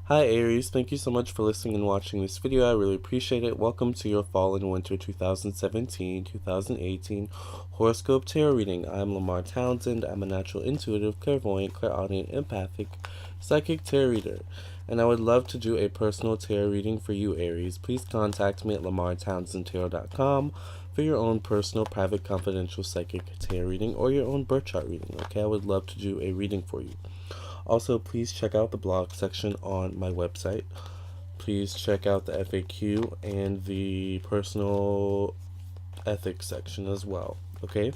Hi Aries, thank you so much for listening and watching this video. I really appreciate it. Welcome to your fall and winter 2017-2018 horoscope tarot reading. I'm Lamar Townsend. I'm a natural intuitive, clairvoyant, clairaudient, empathic, psychic tarot reader. And I would love to do a personal tarot reading for you, Aries. Please contact me at lamartownsendtarot.com for your own personal, private, confidential psychic tarot reading or your own birth chart reading. Okay, I would love to do a reading for you. Also, please check out the blog section on my website. Please check out the FAQ and the personal ethics section as well. Okay?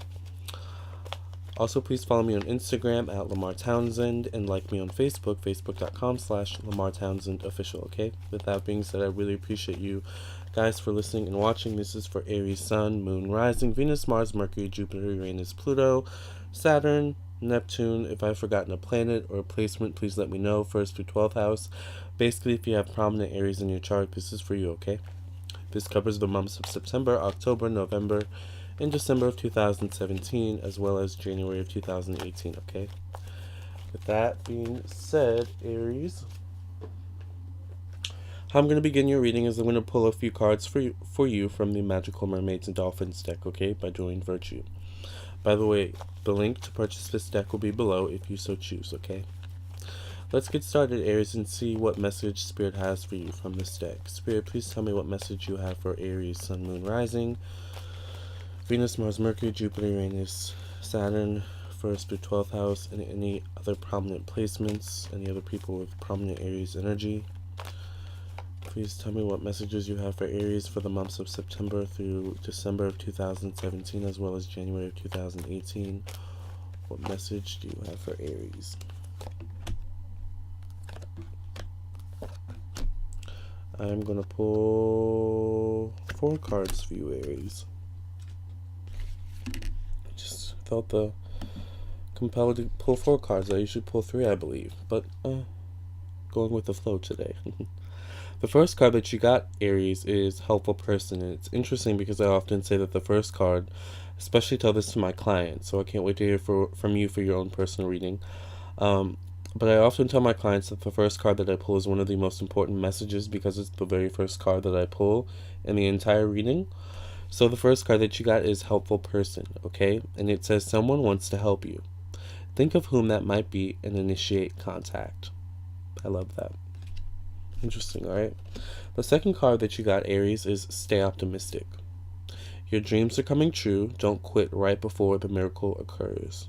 Also, please follow me on Instagram at Lamar Townsend and like me on Facebook, facebook.com/Lamar Townsend Official. Okay? With that being said, I really appreciate you guys for listening and watching. This is for Aries Sun, Moon, Rising, Venus, Mars, Mercury, Jupiter, Uranus, Pluto, Saturn, Neptune. If I've forgotten a planet or a placement, please let me know. 1st through 12th house. Basically, if you have prominent Aries in your chart, this is for you, okay? This covers the months of September, October, November, and December of 2017, as well as January of 2018, okay? With that being said, Aries, how I'm going to begin your reading is I'm going to pull a few cards for you from the Magical Mermaids and Dolphins deck, okay, by Julian Virtue. By the way, the link to purchase this deck will be below if you so choose, okay? Let's get started, Aries, and see what message Spirit has for you from this deck. Spirit, please tell me what message you have for Aries, Sun, Moon, Rising, Venus, Mars, Mercury, Jupiter, Uranus, Saturn, 1st through 12th house, and any other prominent placements, any other people with prominent Aries energy. Please tell me what messages you have for Aries for the months of September through December of 2017, as well as January of 2018. What message do you have for Aries? I'm going to pull 4 cards for you, Aries. I just felt the compelled to pull 4 cards. I usually pull 3, I believe, but going with the flow today. The first card that you got, Aries, is Helpful Person, and it's interesting because I often say that the first card, especially tell this to my clients, so I can't wait to hear from you for your own personal reading. But I often tell my clients that the first card that I pull is one of the most important messages because it's the very first card that I pull in the entire reading. So the first card that you got is Helpful Person, okay? And it says someone wants to help you. Think of whom that might be and initiate contact. I love that. Interesting, alright? The second card that you got, Aries, is Stay Optimistic. Your dreams are coming true. Don't quit right before the miracle occurs.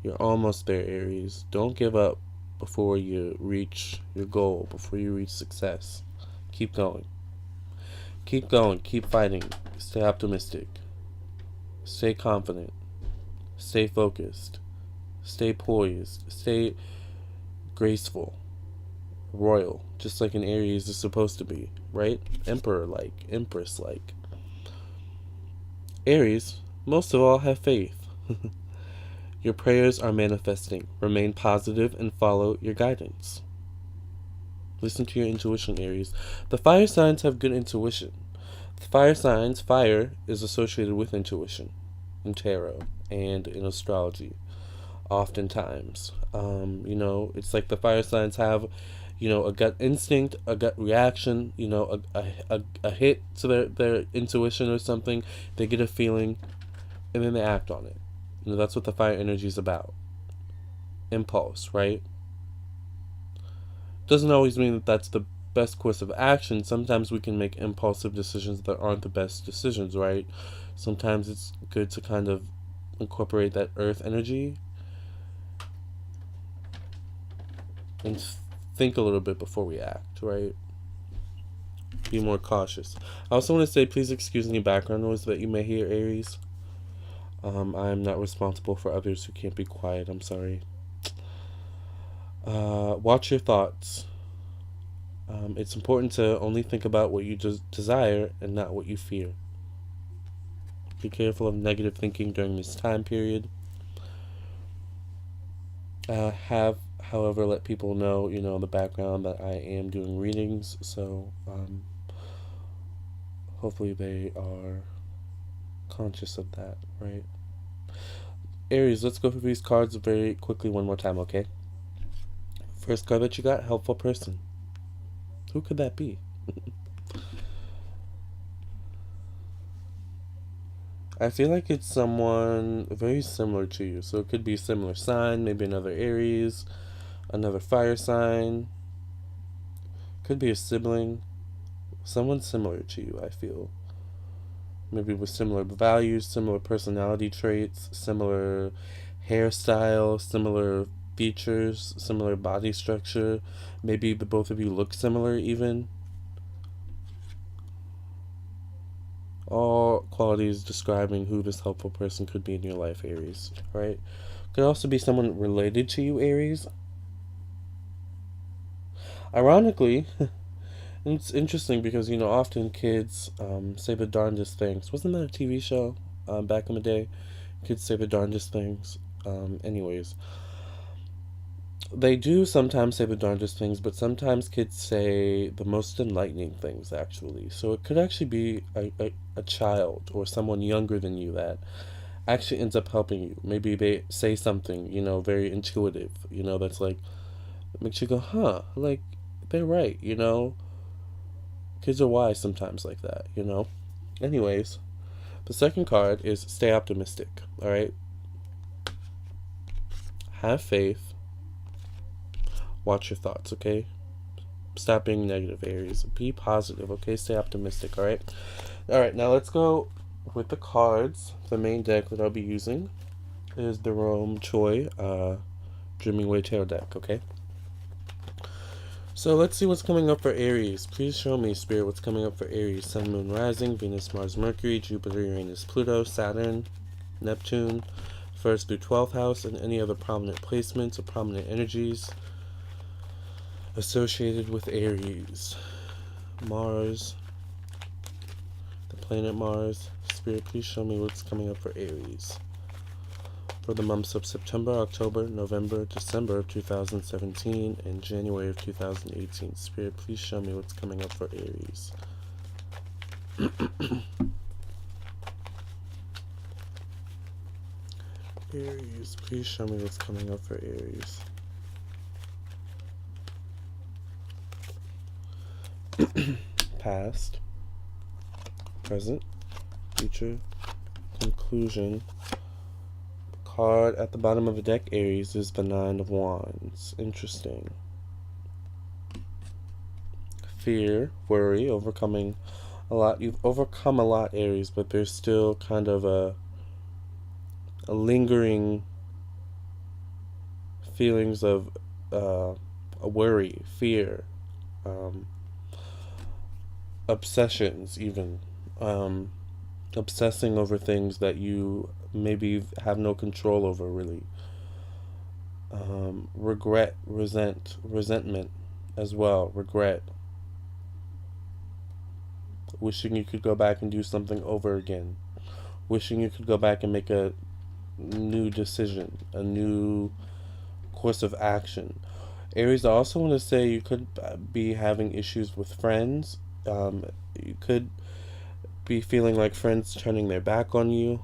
You're almost there, Aries. Don't give up before you reach your goal, before you reach success. Keep going. Keep going. Keep fighting. Stay optimistic. Stay confident. Stay focused. Stay poised. Stay graceful. Royal. Just like an Aries is supposed to be, right? Emperor-like. Empress-like. Aries, most of all, have faith. Your prayers are manifesting. Remain positive and follow your guidance. Listen to your intuition, Aries. The fire signs have good intuition. The fire signs, fire is associated with intuition in tarot and in astrology. Oftentimes, it's like the fire signs have, a gut instinct, a gut reaction, a hit to their intuition or something. They get a feeling, and then they act on it. That's what the fire energy is about. Impulse, right? Doesn't always mean that that's the best course of action. Sometimes we can make impulsive decisions that aren't the best decisions, right? Sometimes it's good to kind of incorporate that earth energy and think a little bit before we act, right? Be more cautious. I also want to say, please excuse any background noise that you may hear, Aries. I'm not responsible for others who can't be quiet. I'm sorry. Watch your thoughts. It's important to only think about what you desire and not what you fear. Be careful of negative thinking during this time period. However, let people know, in the background that I am doing readings, so hopefully they are conscious of that, right? Aries, let's go through these cards very quickly one more time, okay? First card that you got, helpful person. Who could that be? I feel like it's someone very similar to you. So it could be a similar sign, maybe another Aries, another fire sign. Could be a sibling. Someone similar to you, I feel. Maybe with similar values, similar personality traits, similar hairstyle, similar features, similar body structure. Maybe the both of you look similar, even. All qualities describing who this helpful person could be in your life, Aries, right? Could also be someone related to you, Aries. Ironically, it's interesting because, often kids say the darndest things. Wasn't that a TV show back in the day? Kids say the darndest things. Anyways, they do sometimes say the darndest things, but sometimes kids say the most enlightening things, actually. So it could actually be a child or someone younger than you that actually ends up helping you. Maybe they say something, very intuitive, that's like, makes you go, huh, like, they're right. Kids are wise sometimes like that. Anyways, the second card is stay optimistic, all right? Have faith. Watch your thoughts, okay? Stop being negative, Aries. Be positive, okay? Stay optimistic, all right? All right, now let's go with the cards. The main deck that I'll be using is the Rome Choi Dreaming Way Tarot deck, okay? So let's see what's coming up for Aries. Please show me, Spirit, what's coming up for Aries. Sun, Moon, Rising, Venus, Mars, Mercury, Jupiter, Uranus, Pluto, Saturn, Neptune, 1st through 12th house, and any other prominent placements or prominent energies associated with Aries. Mars, the planet Mars. Spirit, please show me what's coming up for Aries for the months of September, October, November, December of 2017, and January of 2018. Spirit, please show me what's coming up for Aries. Aries, please show me what's coming up for Aries. Past, present, future, conclusion. Card at the bottom of the deck, Aries, is the Nine of Wands. Interesting. Fear, worry, overcoming a lot. You've overcome a lot, Aries, but there's still kind of a lingering feelings of a worry, fear, obsessions, even. Obsessing over things that you maybe have no control over, really. Regret, resentment as well. Regret. Wishing you could go back and do something over again. Wishing you could go back and make a new decision, a new course of action. Aries, I also want to say you could be having issues with friends. You could be feeling like friends turning their back on you,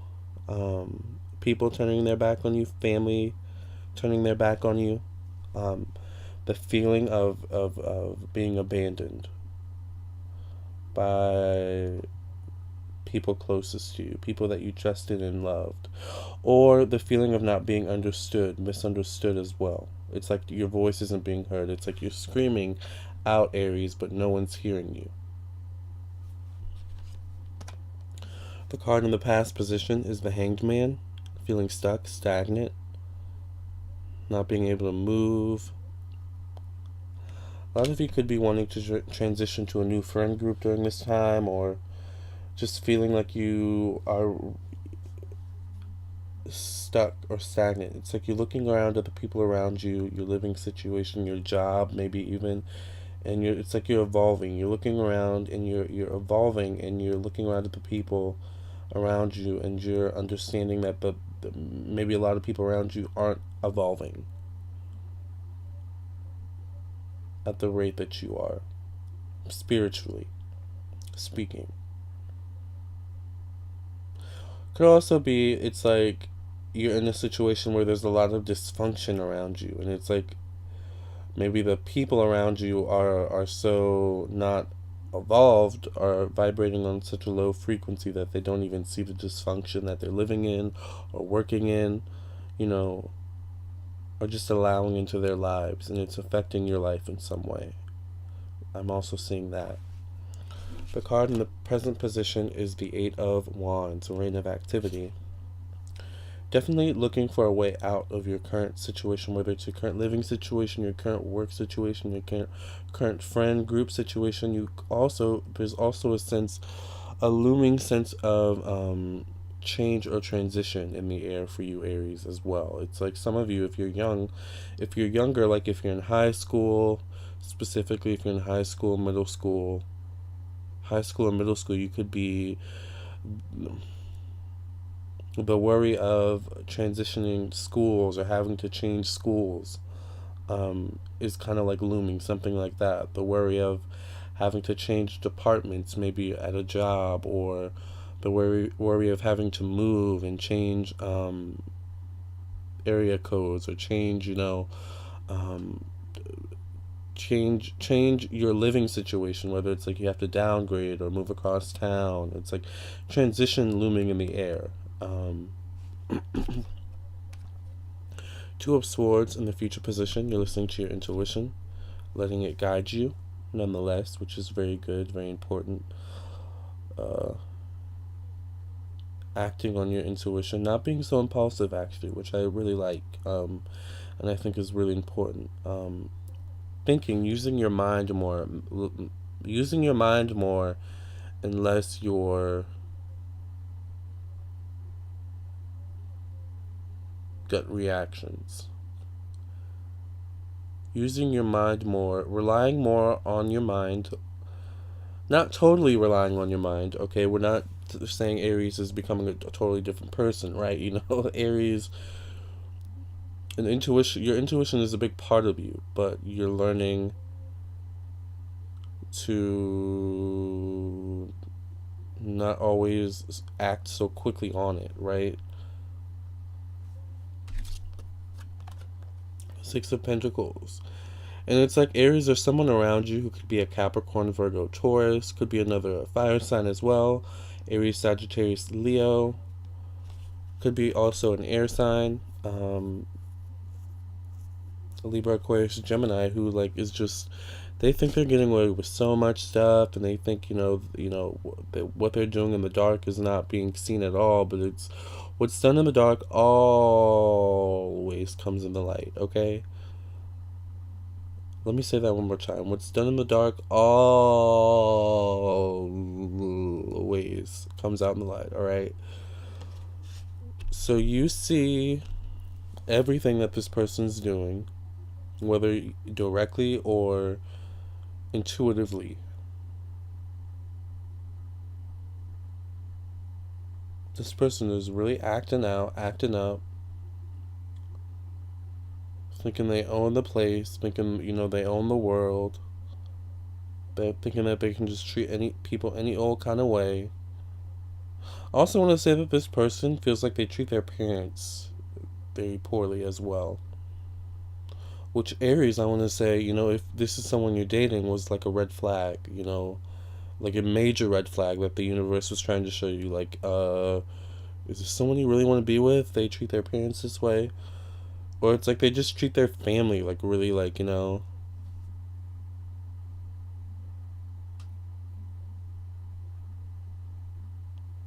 people turning their back on you, family turning their back on you, the feeling of being abandoned by people closest to you, people that you trusted and loved, or the feeling of not being understood, misunderstood as well. It's like your voice isn't being heard. It's like you're screaming out, Aries, but no one's hearing you. The card in the past position is the Hanged Man, feeling stuck, stagnant, not being able to move. A lot of you could be wanting to transition to a new friend group during this time, or just feeling like you are stuck or stagnant. It's like you're looking around at the people around you, your living situation, your job, maybe even, and it's like you're evolving. You're looking around and you're evolving, and you're looking around at the people around you, and you're understanding that maybe a lot of people around you aren't evolving at the rate that you are, spiritually speaking. Could also be, it's like you're in a situation where there's a lot of dysfunction around you, and it's like Maybe the people around you are so not evolved, are vibrating on such a low frequency that they don't even see the dysfunction that they're living in or working in, you know, or just allowing into their lives, and it's affecting your life in some way. I'm also seeing that. The card in the present position is the Eight of Wands, a reign of activity. Definitely looking for a way out of your current situation, whether it's your current living situation, your current work situation, your current friend group situation. There's also a looming sense of change or transition in the air for you, Aries, as well. It's like some of you, if you're younger, like if you're in high school, specifically if you're in high school and middle school, you could be the worry of transitioning schools or having to change schools is kind of like looming, something like that. The worry of having to change departments, maybe at a job, or the worry of having to move and change area codes, or change, um, change your living situation, whether it's like you have to downgrade or move across town. It's like transition looming in the air. Two of Swords in the future position. You're listening to your intuition, letting it guide you, nonetheless, which is very good, very important. Uh, Acting on your intuition, not being so impulsive, actually, which I really like, and I think is really important. Thinking, using your mind more, and less your gut reactions. Using your mind more, relying more on your mind, not totally relying on your mind, okay? We're not saying Aries is becoming a totally different person, right? Aries and intuition, your intuition is a big part of you, but you're learning to not always act so quickly on it, right? Six of Pentacles. And it's like Aries, there's someone around you who could be a Capricorn, Virgo, Taurus, could be another fire sign as well. Aries, Sagittarius, Leo, could be also an air sign. Libra, Aquarius, Gemini, who like is just, they think they're getting away with so much stuff, and they think what they're doing in the dark is not being seen at all, but it's what's done in the dark always comes in the light. Okay, let me say that one more time. What's done in the dark always comes out in the light. All right. So you see everything that this person's doing, whether directly or intuitively. This person is really acting up, thinking they own the place, thinking, they own the world. They're thinking that they can just treat any people any old kind of way. I also want to say that this person feels like they treat their parents very poorly as well. Which Aries, I want to say, if this is someone you're dating, was like a red flag, like a major red flag that the universe was trying to show you, like, is this someone you really want to be with? They treat their parents this way? Or it's like they just treat their family, like, really, like,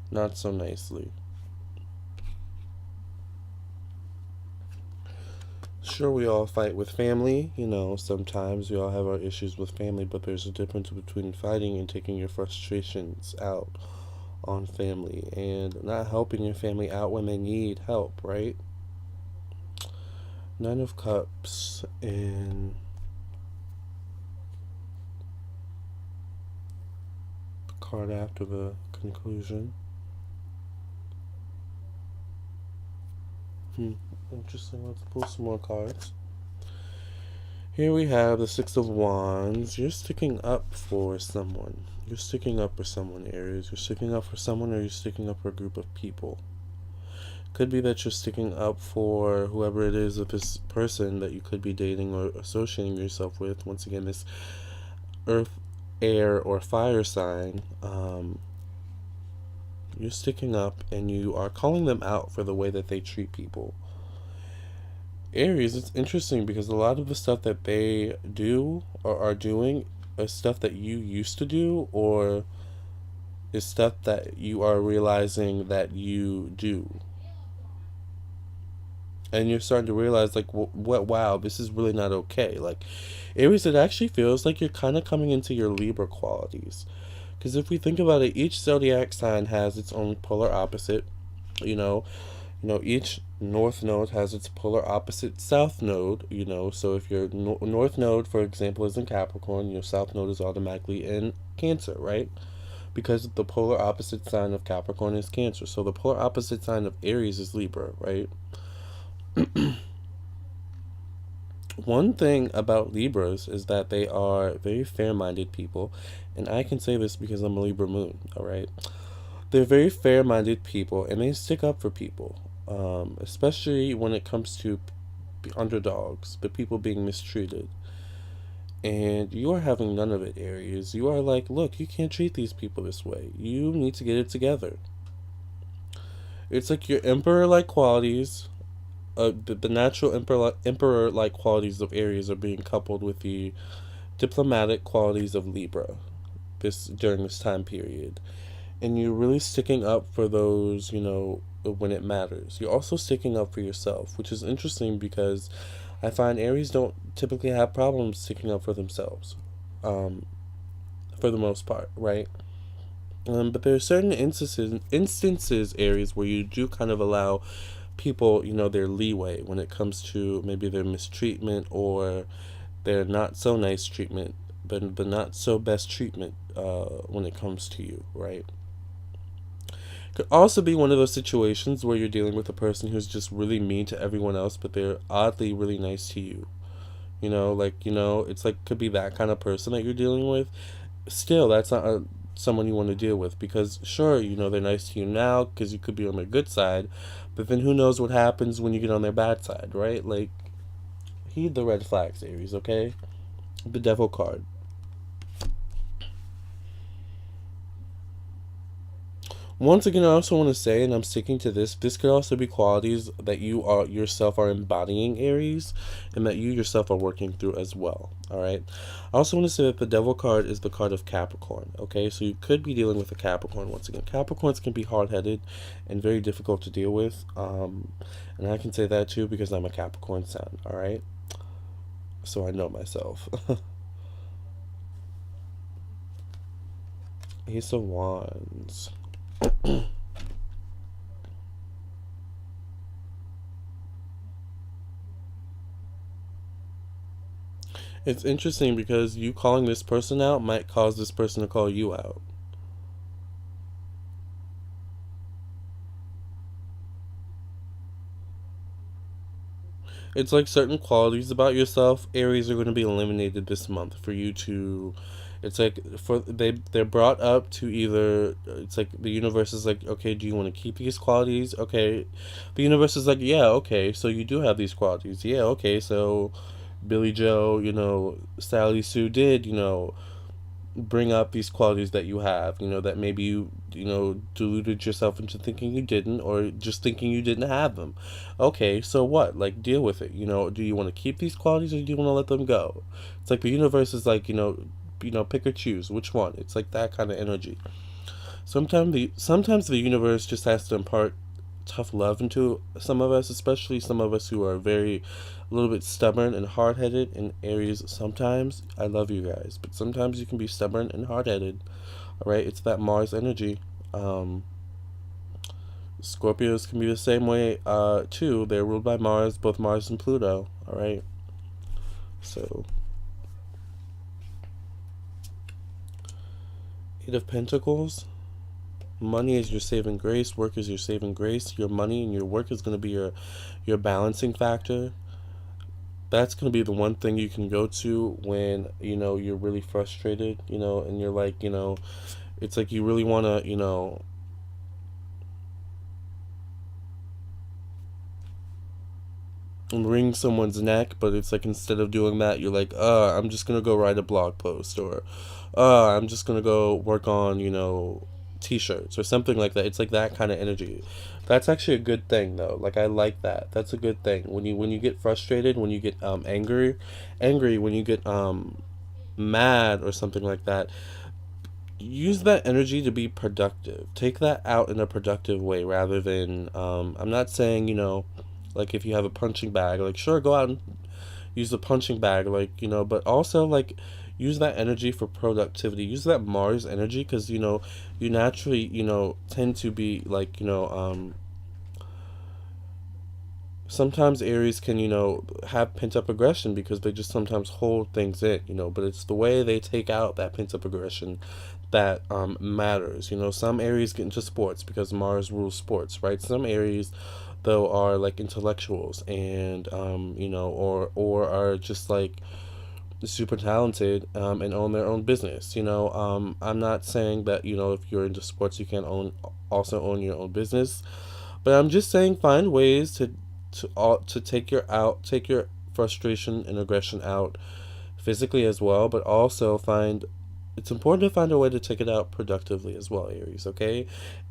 not so nicely. Sure, we all fight with family, sometimes we all have our issues with family, but there's a difference between fighting and taking your frustrations out on family and not helping your family out when they need help, right? Nine of Cups and the card after the conclusion. Interesting. Let's pull some more cards. Here we have the Six of Wands. You're sticking up for someone. You're sticking up for someone, Aries. You're sticking up for someone, or you're sticking up for a group of people. Could be that you're sticking up for whoever it is of this person that you could be dating or associating yourself with. Once again, this earth, air, or fire sign. You're sticking up and you are calling them out for the way that they treat people. Aries, it's interesting because a lot of the stuff that they do or are doing is stuff that you used to do, or is stuff that you are realizing that you do. And you're starting to realize, like, what, wow, this is really not okay. Like, Aries, it actually feels like you're kind of coming into your Libra qualities. Because if we think about it, each zodiac sign has its own polar opposite. You know, each north node has its polar opposite south node. So if your north node, for example, is in Capricorn, your south node is automatically in Cancer, right? Because the polar opposite sign of Capricorn is Cancer. So the polar opposite sign of Aries is Libra, right? One thing about Libras is that they are very fair minded people. And I can say this because I'm a Libra moon, all right? They're very fair minded people and they stick up for people, especially when it comes to underdogs, the people being mistreated. And you are having none of it, Aries. You are like, look, you can't treat these people this way. You need to get it together. It's like your emperor like qualities, the natural emperor like qualities of Aries are being coupled with the diplomatic qualities of Libra during this time period. And you're really sticking up for those, when it matters. You're also sticking up for yourself, which is interesting because I find Aries don't typically have problems sticking up for themselves, um, for the most part, right? But there are certain instances, Aries, where you do kind of allow people, their leeway when it comes to maybe their mistreatment or their not so nice treatment, but not so best treatment when it comes to you, right? Could also be one of those situations where you're dealing with a person who's just really mean to everyone else, but they're oddly really nice to you. It's like could be that kind of person that you're dealing with. Still, that's not someone you want to deal with because, sure, they're nice to you now because you could be on their good side, but then who knows what happens when you get on their bad side, right? Like, heed the red flags, Aries, okay? The devil card. Once again, I also want to say, and I'm sticking to this could also be qualities that you are yourself are embodying, Aries, and that you yourself are working through as well. All right. I also want to say that the Devil card is the card of Capricorn. Okay, so you could be dealing with a Capricorn once again. Capricorns can be hard-headed and very difficult to deal with, and I can say that too because I'm a Capricorn sun. All right, so I know myself. Ace of Wands. It's interesting because you calling this person out might cause this person to call you out. It's like certain qualities about yourself, Aries, are going to be eliminated this month for you to. It's like they're brought up to either. It's like the universe is like, okay, do you want to keep these qualities? Okay, the universe is like, yeah, okay, so you do have these qualities. Yeah, okay, so Billy Joe, Sally Sue did, bring up these qualities that you have, that maybe you deluded yourself into thinking you didn't, or just thinking you didn't have them. Okay, so what? Like, deal with it. Do you want to keep these qualities or do you want to let them go? It's like the universe is like, pick or choose. Which one? It's like that kind of energy. Sometimes the universe just has to impart tough love into some of us, especially some of us who are a little bit stubborn and hard headed. In Aries, sometimes I love you guys, but sometimes you can be stubborn and hard headed. All right, it's that Mars energy. Um, Scorpios can be the same way too. They're ruled by Mars, both Mars and Pluto. All right, so Eight of Pentacles. Money is your saving grace. Work is your saving grace. Your money and your work is going to be your balancing factor. That's going to be the one thing you can go to when you're really frustrated, and you're like, it's like you really want to, wring someone's neck, but it's like instead of doing that, you're like, I'm just gonna go write a blog post, or I'm just gonna go work on, t-shirts or something like that. It's like that kind of energy. That's actually a good thing though. Like I like that. That's a good thing. When you get frustrated, when you get angry, when you get mad or something like that, use that energy to be productive. Take that out in a productive way rather than I'm not saying, like if you have a punching bag, like sure go out and use the punching bag, like, but also like use that energy for productivity. Use that Mars energy because you naturally, tend to be like, sometimes Aries can, have pent up aggression because they just sometimes hold things in, but it's the way they take out that pent up aggression that matters. Some Aries get into sports because Mars rules sports, right? Some Aries, though, are like intellectuals and, or are just like super talented and own their own business. I'm not saying that, if you're into sports, you can also own your own business, but I'm just saying find ways to take your frustration and aggression out physically as well, but also it's important to find a way to take it out productively as well, Aries, okay?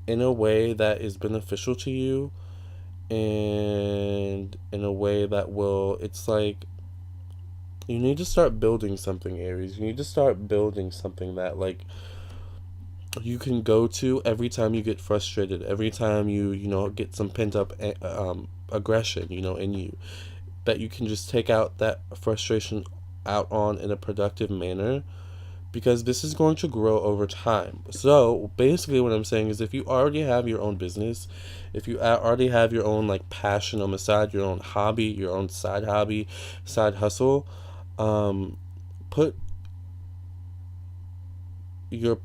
In a way that is beneficial to you and in a way that it's like you need to start building something, Aries. You need to start building something that like you can go to every time you get frustrated, every time you get some pent up aggression, in you, that you can just take out that frustration out on in a productive manner, because this is going to grow over time. So basically what I'm saying is if you already have your own business, if you already have your own like passion on the side, your own hobby, your own side hobby, side hustle, put your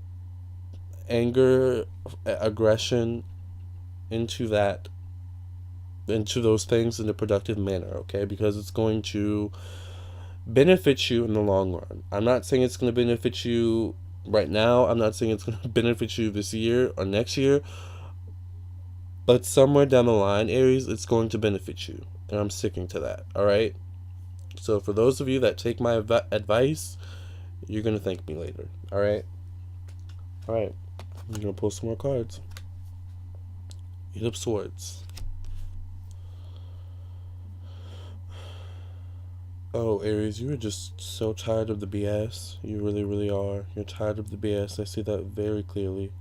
anger, aggression into those things in a productive manner, okay? Because it's going to benefit you in the long run. I'm not saying it's going to benefit you right now. I'm not saying it's going to benefit you this year or next year, but somewhere down the line, Aries, it's going to benefit you. And I'm sticking to that, all right? So for those of you that take my advice, you're going to thank me later, all right? All right. I'm going to pull some more cards. Eight of Swords. Oh, Aries, you are just so tired of the BS. You really, really are. You're tired of the BS. I see that very clearly.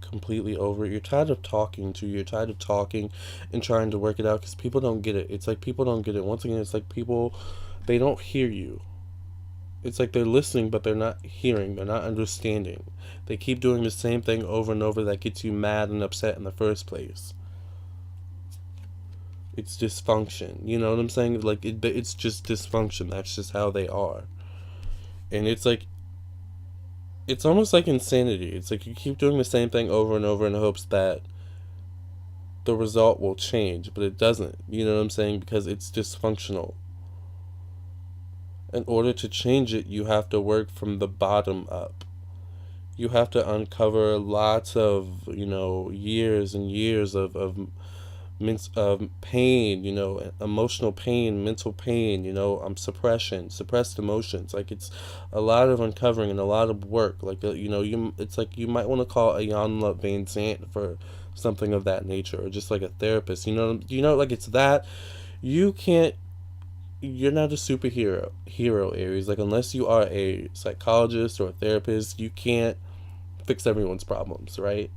Completely over it. You're tired of talking to you. You're tired of talking and trying to work it out because people don't get it. It's like people don't get it. Once again, it's like people, they don't hear you. It's like they're listening, but they're not hearing. They're not understanding. They keep doing the same thing over and over that gets you mad and upset in the first place. It's dysfunction. You know what I'm saying? Like, it's just dysfunction. That's just how they are. And it's like, it's almost like insanity. It's like you keep doing the same thing over and over in hopes that the result will change, but it doesn't. You know what I'm saying? Because it's dysfunctional. In order to change it, you have to work from the bottom up. You have to uncover lots of, years and years of pain, emotional pain, mental pain, suppression, suppressed emotions. Like it's a lot of uncovering and a lot of work. Like it's like you might want to call a Jan Van Sant for something of that nature, or just like a therapist. Like it's that you can't. You're not a hero, Aries. Like unless you are a psychologist or a therapist, you can't fix everyone's problems, right?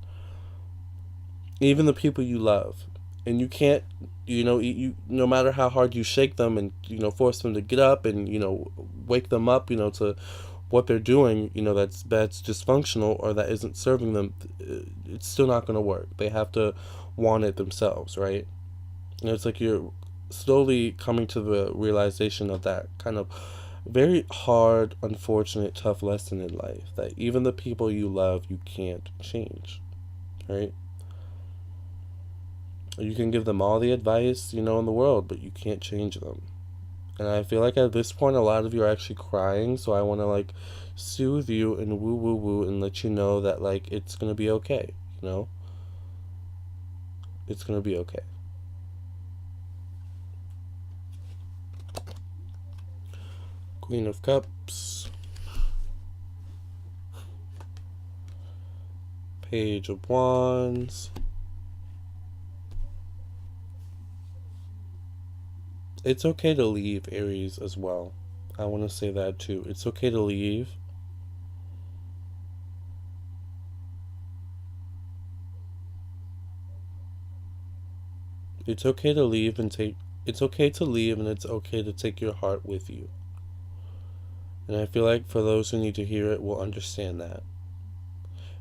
Even the people you love, and you can't, no matter how hard you shake them and force them to get up and wake them up, to what they're doing, that's dysfunctional or that isn't serving them, it's still not going to work. They have to want it themselves, right? And it's like you're slowly coming to the realization of that kind of very hard, unfortunate, tough lesson in life, that even the people you love, you can't change, right? You can give them all the advice, in the world, but you can't change them. And I feel like at this point, a lot of you are actually crying, so I want to, like, soothe you and woo woo woo and let you know that, like, it's going to be okay, It's going to be okay. Queen of Cups, Page of Wands. It's okay to leave, Aries, as well. I want to say that too. It's okay to leave. It's okay to leave and take. It's okay to leave, and it's okay to take your heart with you. And I feel like for those who need to hear it will understand that.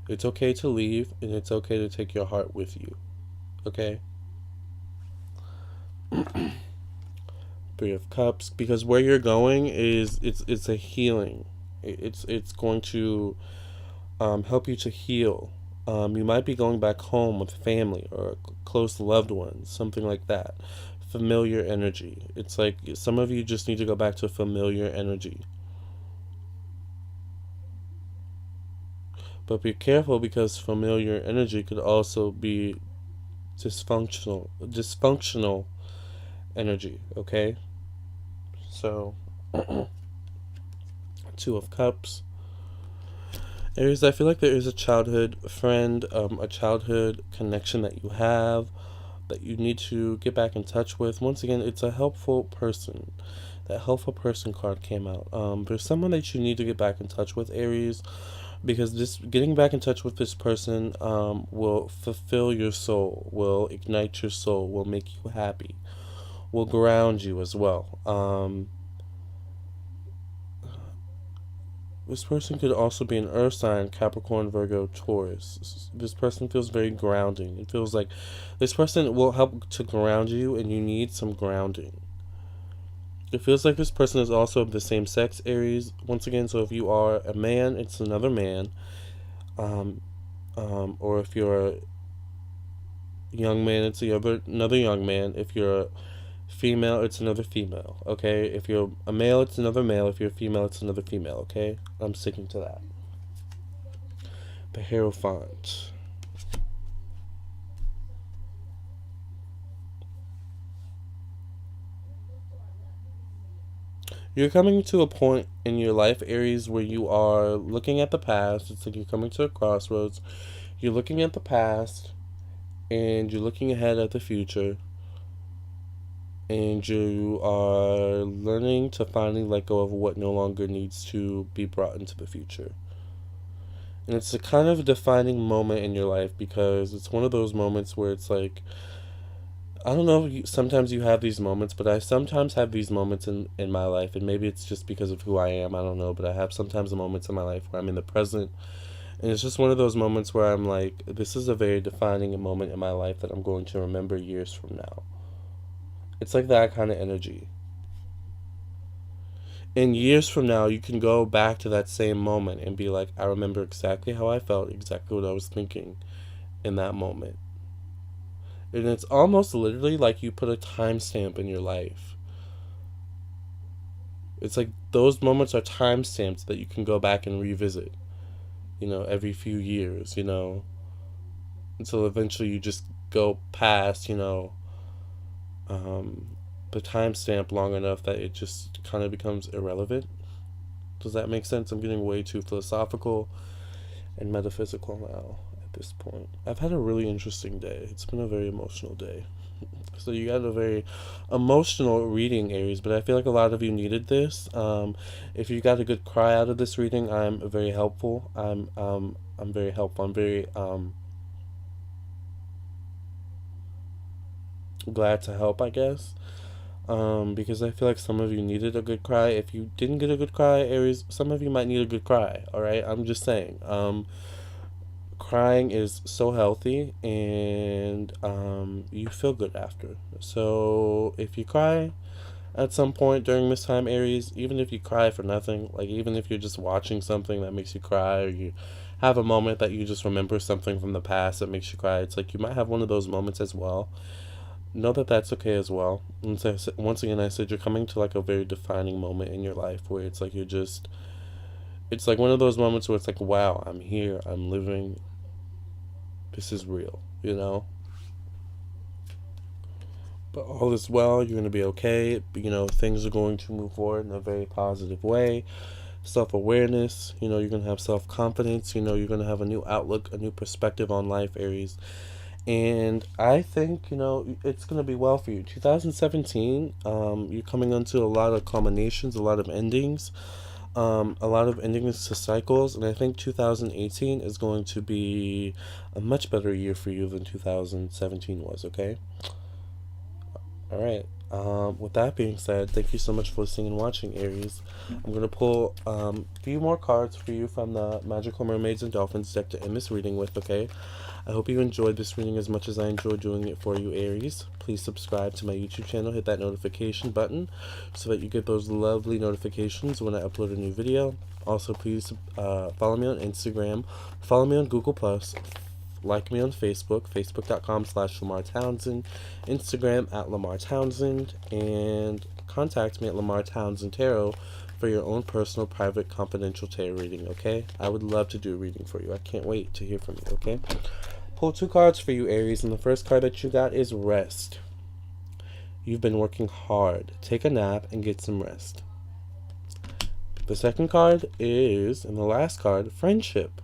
It's okay to leave, and it's okay to take your heart with you. Okay? Three of Cups, because where you're going is it's a healing. It's going to help you to heal. You might be going back home with family or close loved ones, something like that. Familiar energy. It's like some of you just need to go back to familiar energy. But be careful because familiar energy could also be dysfunctional energy, okay? So, Two of Cups. Aries, I feel like there is a childhood friend, a childhood connection that you have that you need to get back in touch with. Once again, it's a helpful person. That helpful person card came out. There's someone that you need to get back in touch with, Aries, because just getting back in touch with this person will fulfill your soul, will ignite your soul, will make you happy, will ground you as well. This person could also be an earth sign, Capricorn, Virgo, Taurus. This person feels very grounding. It feels like this person will help to ground you, and you need some grounding. It feels like this person is also of the same sex, Aries. Once again, so if you are a man, it's another man. Um, or if you're a young man, it's another young man. If you're a female, it's another female. Okay? If you're a male, it's another male. If you're a female, it's another female. Okay? I'm sticking to that. The Hierophant. You're coming to a point in your life, Aries, where you are looking at the past. It's like you're coming to a crossroads. You're looking at the past and you're looking ahead at the future. And you are learning to finally let go of what no longer needs to be brought into the future. And it's a kind of defining moment in your life because it's one of those moments where it's like, I don't know if sometimes you have these moments, but I sometimes have these moments in my life, and maybe it's just because of who I am, I don't know, but I have sometimes moments in my life where I'm in the present, and it's just one of those moments where I'm like, this is a very defining moment in my life that I'm going to remember years from now. It's like that kind of energy. And years from now, you can go back to that same moment and be like, I remember exactly how I felt, exactly what I was thinking in that moment. And it's almost literally like you put a timestamp in your life. It's like those moments are timestamps that you can go back and revisit, every few years, until eventually you just go past, the timestamp long enough that it just kind of becomes irrelevant. Does that make sense? I'm getting way too philosophical and metaphysical now at this point. I've had a really interesting day. It's been a very emotional day. So you got a very emotional reading, Aries, but I feel like a lot of you needed this. If you got a good cry out of this reading, I'm very helpful. I'm very helpful. I'm very glad to help, I guess. Because I feel like some of you needed a good cry. If you didn't get a good cry, Aries, some of you might need a good cry. All right, I'm just saying. Crying is so healthy, and you feel good after. So if you cry at some point during this time, Aries, even if you cry for nothing, like even if you're just watching something that makes you cry, or you have a moment that you just remember something from the past that makes you cry, it's like you might have one of those moments as well. Know that that's okay as well. And so once again, I said you're coming to like a very defining moment in your life where it's like it's like one of those moments where it's like, wow, I'm here, I'm living, this is real, But all is well. You're going to be okay. You know, things are going to move forward in a very positive way. Self-awareness, you know, you're going to have self-confidence. You know, you're going to have a new outlook, a new perspective on life, Aries. And I think, you know, it's going to be well for you. 2017, you're coming into a lot of culminations, a lot of endings, a lot of endings to cycles. And I think 2018 is going to be a much better year for you than 2017 was, okay? All right. With that being said, thank you so much for listening and watching, Aries. I'm going to pull a few more cards for you from the Magical Mermaids and Dolphins deck to end this reading with, okay? I hope you enjoyed this reading as much as I enjoyed doing it for you, Aries. Please subscribe to my YouTube channel, hit that notification button so that you get those lovely notifications when I upload a new video. Also, please follow me on Instagram, follow me on Google+, like me on Facebook, facebook.com/Lamar Townsend, Instagram @Lamar Townsend, and contact me at Lamar Townsend Tarot for your own personal, private, confidential tarot reading, okay? I would love to do a reading for you. I can't wait to hear from you, okay? Pull two cards for you, Aries, and the first card that you got is Rest. You've been working hard. Take a nap and get some rest. The second card is, and the last card, Friendship.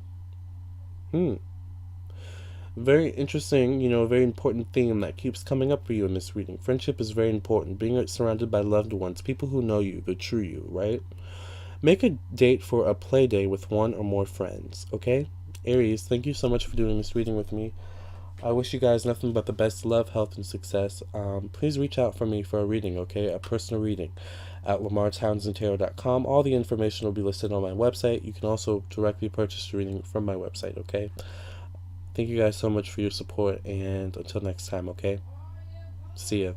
Very interesting, you know, a very important theme that keeps coming up for you in this reading. Friendship is very important. Being surrounded by loved ones, people who know you, the true you, right? Make a date for a play day with one or more friends, okay? Aries, thank you so much for doing this reading with me. I wish you guys nothing but the best love, health, and success. Please reach out for me for a reading, okay? A personal reading at LamarTownsendTarot.com. All the information will be listed on my website. You can also directly purchase a reading from my website, okay? Thank you guys so much for your support, and until next time, okay? See ya.